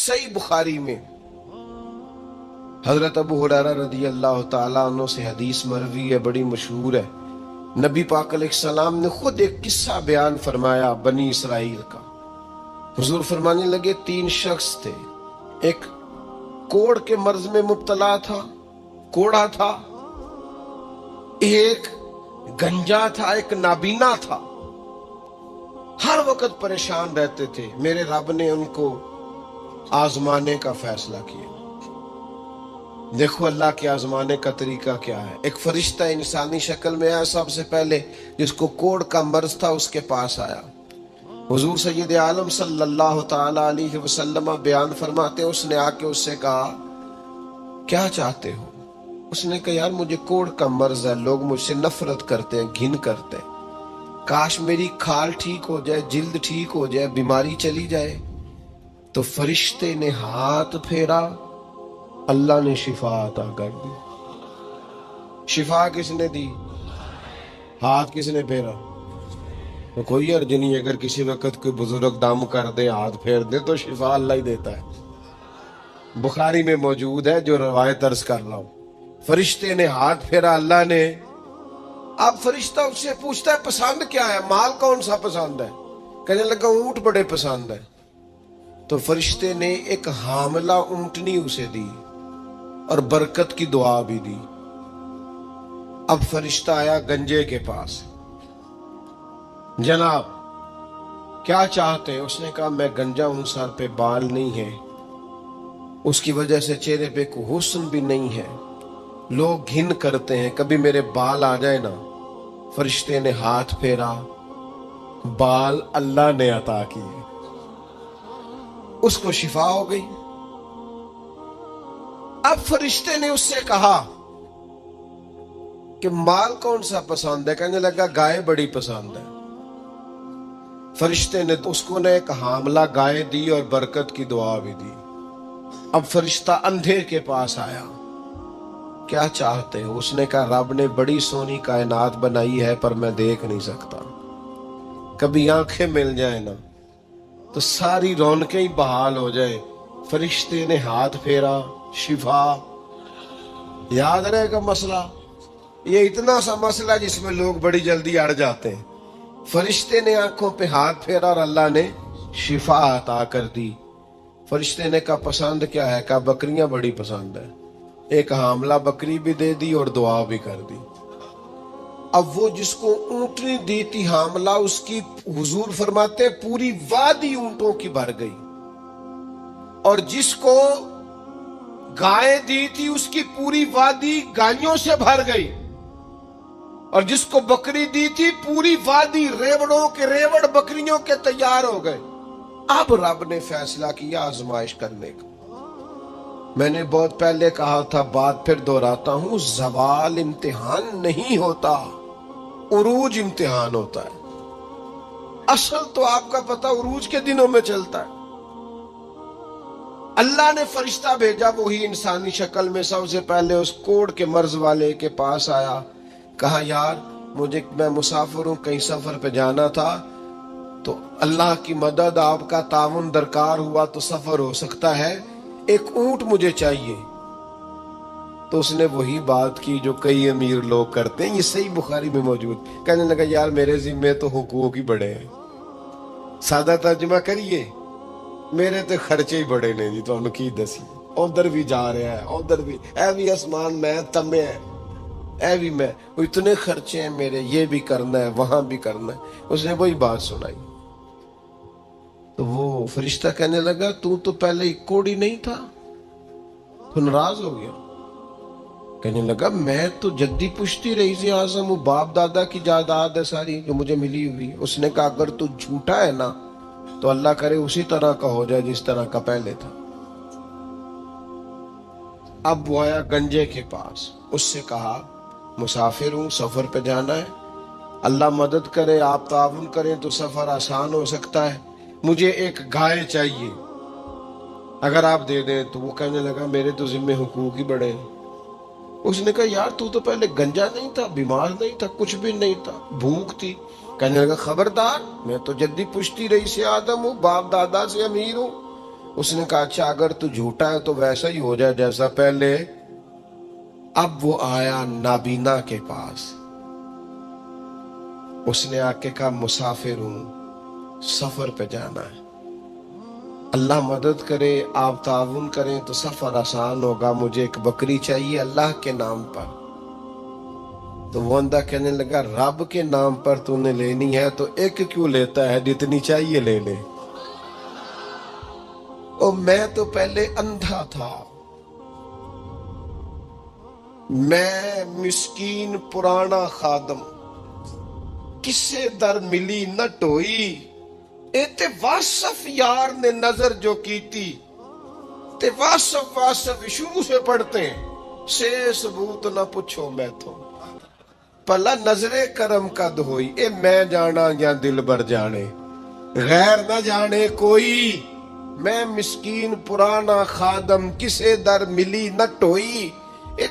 صحیح بخاری میں حضرت ابو ہریرہ رضی اللہ تعالیٰ عنہ سے حدیث مروی ہے، بڑی مشہور ہے۔ نبی پاک علیہ السلام نے خود ایک قصہ بیان فرمایا بنی اسرائیل کا۔ حضور فرمانے لگے 3 شخص تھے، ایک کوڑ کے مرض میں مبتلا تھا، کوڑا تھا، ایک گنجا تھا، ایک نابینا تھا، ہر وقت پریشان رہتے تھے۔ میرے رب نے ان کو آزمانے کا فیصلہ کیا۔ دیکھو اللہ کے آزمانے کا طریقہ کیا ہے۔ ایک فرشتہ انسانی شکل میں آیا، سب سے پہلے جس کو کوڑ کا مرض تھا اس کے پاس آیا۔ حضور سید عالم صلی اللہ تعالی علیہ وسلم بیان فرماتے، اس نے آ کے اس سے کہا کیا چاہتے ہو؟ اس نے کہا یار مجھے کوڑ کا مرض ہے، لوگ مجھ سے نفرت کرتے ہیں، گھن کرتے ہیں، کاش میری کھال ٹھیک ہو جائے، جلد ٹھیک ہو جائے، بیماری چلی جائے۔ تو فرشتے نے ہاتھ پھیرا، اللہ نے شفا عطا کر دی۔ شفا کس نے دی؟ ہاتھ کس نے پھیرا؟ تو کوئی عرض نہیں، اگر کسی وقت کوئی بزرگ دم کر دے، ہاتھ پھیر دے تو شفا اللہ ہی دیتا ہے۔ بخاری میں موجود ہے جو روایت عرض کر رہا ہوں۔ فرشتے نے ہاتھ پھیرا، اللہ نے۔ اب فرشتہ اس سے پوچھتا ہے پسند کیا ہے، مال کون سا پسند ہے؟ کہنے لگا اونٹ بڑے پسند ہے۔ تو فرشتے نے ایک حاملہ اونٹنی اسے دی اور برکت کی دعا بھی دی۔ اب فرشتہ آیا گنجے کے پاس، جناب کیا چاہتے ہیں؟ اس نے کہا میں گنجا ہوں، سر پہ بال نہیں ہے، اس کی وجہ سے چہرے پہ کوئی حسن بھی نہیں ہے، لوگ گھن کرتے ہیں، کبھی میرے بال آ جائے نا۔ فرشتے نے ہاتھ پھیرا، بال اللہ نے عطا کیے، اس کو شفا ہو گئی۔ اب فرشتے نے اس سے کہا کہ مال کون سا پسند ہے؟ کہنے لگا گائے بڑی پسند ہے۔ فرشتے نے اس کو ایک حاملہ گائے دی اور برکت کی دعا بھی دی۔ اب فرشتہ اندھے کے پاس آیا، کیا چاہتے ہو؟ اس نے کہا رب نے بڑی سونی کائنات بنائی ہے پر میں دیکھ نہیں سکتا، کبھی آنکھیں مل جائیں نا تو ساری رونقیں ہی بحال ہو جائے۔ فرشتے نے ہاتھ پھیرا، شفا۔ یاد رہے گا مسئلہ، یہ اتنا سا مسئلہ جس میں لوگ بڑی جلدی اڑ جاتے ہیں۔ فرشتے نے آنکھوں پہ ہاتھ پھیرا اور اللہ نے شفا عطا کر دی۔ فرشتے نے کہا پسند کیا ہے؟ کہا بکریاں بڑی پسند ہے۔ ایک حاملہ بکری بھی دے دی اور دعا بھی کر دی۔ اب وہ جس کو اونٹنی دی تھی حاملہ، اس کی حضور فرماتے پوری وادی اونٹوں کی بھر گئی، اور جس کو گائے دی تھی اس کی پوری وادی گائیوں سے بھر گئی، اور جس کو بکری دی تھی پوری وادی ریوڑوں کے ریوڑ بکریوں کے تیار ہو گئے۔ اب رب نے فیصلہ کیا آزمائش کرنے کا۔ میں نے بہت پہلے کہا تھا، بات پھر دہراتا ہوں، زوال امتحان نہیں ہوتا، عروج امتحان ہوتا ہے۔ اصل تو آپ کا پتہ عروج کے دنوں میں چلتا ہے۔ اللہ نے فرشتہ بھیجا، وہی انسانی شکل میں سب سے پہلے اس کوڑ کے مرض والے کے پاس آیا، کہا یار میں مسافر ہوں، کہیں سفر پہ جانا تھا، تو اللہ کی مدد آپ کا تعاون درکار ہوا تو سفر ہو سکتا ہے، ایک اونٹ مجھے چاہیے۔ تو اس نے وہی بات کی جو کئی امیر لوگ کرتے ہیں، یہ صحیح بخاری میں موجود۔ کہنے لگا یار میرے ذمے تو حقوق ہی بڑے ہیں، سادہ ترجمہ کریے، میرے تو خرچے ہی بڑے نے جی، تو کی دسی ادھر بھی جا رہا ہے، ادھر بھی، اے بھی آسمان میں تمے ہے، اے بھی میں، اتنے خرچے ہیں میرے، یہ بھی کرنا ہے، وہاں بھی کرنا ہے۔ اس نے وہی بات سنائی۔ تو وہ فرشتہ کہنے لگا تو پہلے کوڑی نہیں تھا؟ تو ناراض ہو گیا، کہنے لگا میں تو جدی پشتی رئیس اعظم ہوں، باپ دادا کی جائیداد ہے ساری جو مجھے ملی ہوئی۔ اس نے کہا اگر تو جھوٹا ہے نا تو اللہ کرے اسی طرح کا ہو جائے جس طرح کا پہلے تھا۔ اب وہ آیا گنجے کے پاس، اس سے کہا مسافر ہوں، سفر پہ جانا ہے، اللہ مدد کرے، آپ تعاون کریں تو سفر آسان ہو سکتا ہے، مجھے ایک گائے چاہیے، اگر آپ دے دیں تو۔ وہ کہنے لگا میرے تو ذمے حقوق ہی بڑے ہیں۔ اس نے کہا یار تو پہلے گنجا نہیں تھا، بیمار نہیں تھا، کچھ بھی نہیں تھا، بھوک تھی۔ کہنے لگا خبردار، میں تو جدی پشتی رئیس آدم ہوں، باپ دادا سے امیر ہوں، اس نے کہا اچھا اگر تو جھوٹا ہے تو ویسا ہی ہو جائے جیسا پہلے۔ اب وہ آیا نابینا کے پاس، اس نے آ کے کہا مسافر ہوں، سفر پہ جانا ہے، اللہ مدد کرے، آپ تعاون کریں تو سفر آسان ہوگا، مجھے ایک بکری چاہیے اللہ کے نام پر۔ تو وہ بندہ کہنے لگا رب کے نام پر تو نے لینی ہے تو ایک کیوں لیتا ہے، جتنی چاہیے لے لے۔ اور میں تو پہلے اندھا تھا، میں مسکین پرانا خادم، کسے در ملی نہ ٹوئی، تے واصف یار نے نظر جو کی تھی، تے واصف شروع سے پڑھتے ہیں، سے ثبوت نہ پوچھو میں تو، پلا نظر کرم قد ہوئی، اے میں جانا یا دل بر جانے، غیر نہ جانے کوئی، میں مسکین پرانا خادم، کسے در ملی نہ ٹوئی،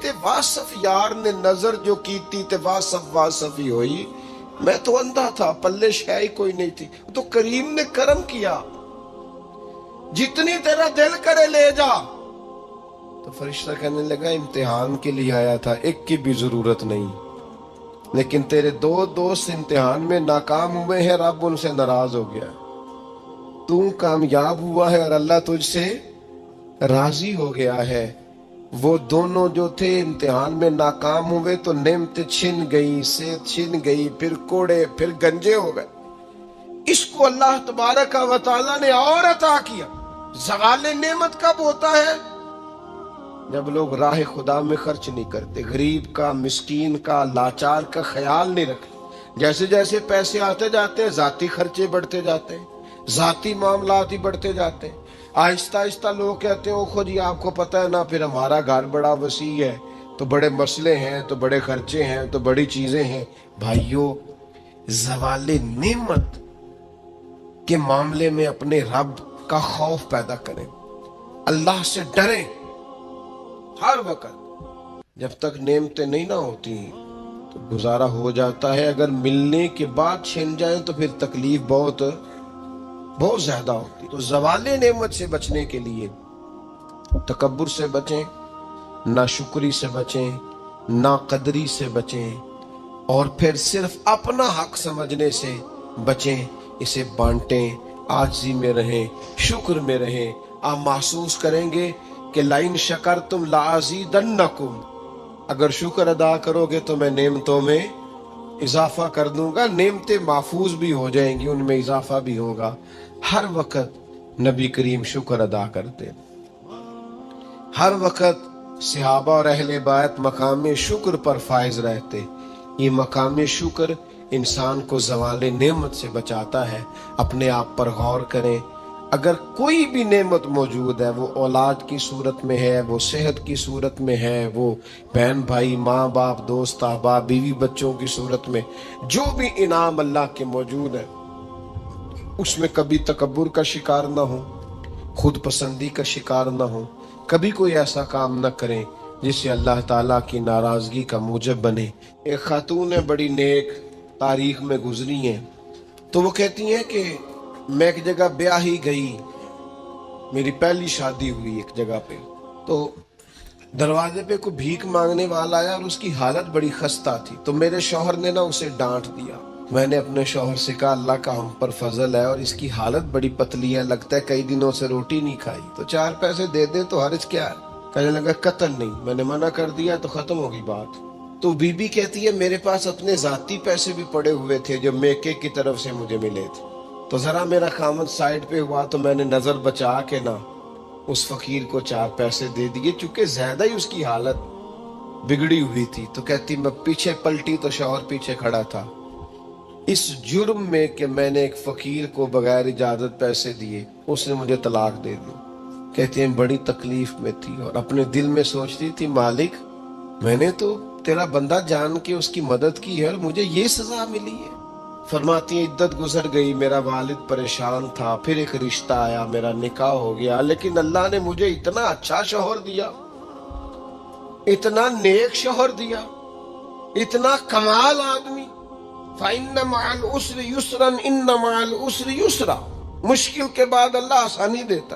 تے واصف یار نے نظر جو کی تھی، تے واصف ہی ہوئی، میں تو اندھا تھا، پلے شے کوئی نہیں تھی، تو کریم نے کرم کیا، جتنی تیرا دل کرے لے جا۔ تو فرشتہ کہنے لگا امتحان کے لیے آیا تھا، ایک کی بھی ضرورت نہیں، لیکن تیرے دو دوست امتحان میں ناکام ہوئے ہیں، رب ان سے ناراض ہو گیا، تو کامیاب ہوا ہے اور اللہ تجھ سے راضی ہو گیا ہے۔ وہ دونوں جو تھے امتحان میں ناکام ہوئے تو نعمت چھن گئی، صحت چھن گئی، پھر کوڑے، پھر گنجے ہو گئے۔ اس کو اللہ تبارک و تعالیٰ نے اور عطا کیا۔ زوال نعمت کب ہوتا ہے؟ جب لوگ راہ خدا میں خرچ نہیں کرتے، غریب کا، مسکین کا، لاچار کا خیال نہیں رکھتے۔ جیسے جیسے پیسے آتے جاتے ہیں ذاتی خرچے بڑھتے جاتے ہیں، ذاتی معاملات ہی بڑھتے جاتے ہیں۔ آہستہ آہستہ لوگ کہتے ہیں او خود ہی آپ کو پتہ ہے نا، پھر ہمارا گھر بڑا وسیع ہے تو بڑے مسئلے ہیں، تو بڑے خرچے ہیں، تو بڑی چیزیں ہیں۔ بھائیو، زوال نعمت کے معاملے میں اپنے رب کا خوف پیدا کریں، اللہ سے ڈریں ہر وقت۔ جب تک نعمتیں نہیں نہ ہوتی تو گزارا ہو جاتا ہے، اگر ملنے کے بعد چھن جائیں تو پھر تکلیف بہت زیادہ ہوتی۔ تو زوال نعمت سے بچنے کے لیے تکبر سے بچیں، ناشکری سے بچیں، ناقدری سے بچیں، اور پھر صرف اپنا حق سمجھنے سے بچیں، اسے بانٹیں، عاجزی میں رہیں، شکر میں رہیں۔ آپ محسوس کریں گے کہ لئن شکرتم لازیدنکم، اگر شکر ادا کرو گے تو میں نعمتوں میں اضافہ کر دوں گا، نعمتیں محفوظ بھی ہو جائیں گی، ان میں اضافہ بھی ہوگا۔ ہر وقت نبی کریم شکر ادا کرتے، ہر وقت صحابہ اور اہل بیت مقام شکر پر فائز رہتے۔ یہ مقام شکر انسان کو زوال نعمت سے بچاتا ہے۔ اپنے آپ پر غور کریں، اگر کوئی بھی نعمت موجود ہے، وہ اولاد کی صورت میں ہے، وہ صحت کی صورت میں ہے، وہ بہن بھائی، ماں باپ، دوست احباب، بیوی بچوں کی صورت میں، جو بھی انعام اللہ کے موجود ہے، اس میں کبھی تکبر کا شکار نہ ہو، خود پسندی کا شکار نہ ہو، کبھی کوئی ایسا کام نہ کریں جس سے اللہ تعالیٰ کی ناراضگی کا موجب بنے۔ ایک خاتون ہے، بڑی نیک، تاریخ میں گزری ہیں، تو وہ کہتی ہیں کہ میں ایک جگہ بیاہ ہی گئی، میری پہلی شادی ہوئی ایک جگہ پہ، تو دروازے پہ کوئی بھیک مانگنے والا آیا اور اس کی حالت بڑی خستہ تھی، تو میرے شوہر نے نا اسے ڈانٹ دیا۔ میں نے اپنے شوہر سے کہا اللہ کا ہم پر فضل ہے اور اس کی حالت بڑی پتلی ہے، لگتا ہے کئی دنوں سے روٹی نہیں کھائی، تو 4 پیسے دے دے تو حرج کیا ہے؟ کہنے لگا قتل نہیں، میں نے منع کر دیا تو ختم ہوگی بات۔ تو بی بی کہتی ہے میرے پاس اپنے ذاتی پیسے بھی پڑے ہوئے تھے جو میکے کی طرف سے مجھے ملے تھے، تو ذرا میرا خامد سائڈ پہ ہوا تو میں نے نظر بچا کے نا اس فقیر کو 4 پیسے دے دیے، چونکہ زیادہ ہی اس کی حالت بگڑی ہوئی تھی۔ تو کہتی میں پیچھے پلٹی تو شوہر پیچھے کھڑا تھا، اس جرم میں کہ میں نے ایک فقیر کو بغیر اجازت پیسے دیے، اس نے مجھے طلاق دے دی۔ کہتے ہیں بڑی تکلیف میں تھی اور اپنے دل میں سوچتی تھی مالک میں نے تو تیرا بندہ جان کے اس کی مدد کی ہے اور مجھے یہ سزا ملی ہے۔ فرماتی ہیں عدت گزر گئی، میرا والد پریشان تھا، پھر ایک رشتہ آیا، میرا نکاح ہو گیا، لیکن اللہ نے مجھے اتنا اچھا شوہر دیا، اتنا نیک شوہر دیا، اتنا کمال آدمی۔ فَإِنَّ مَعَ الْعُسْرِ يُسْرًا إِنَّ مَعَ الْعُسْرِ يُسْرًا، مشکل کے بعد اللہ آسانی دیتا۔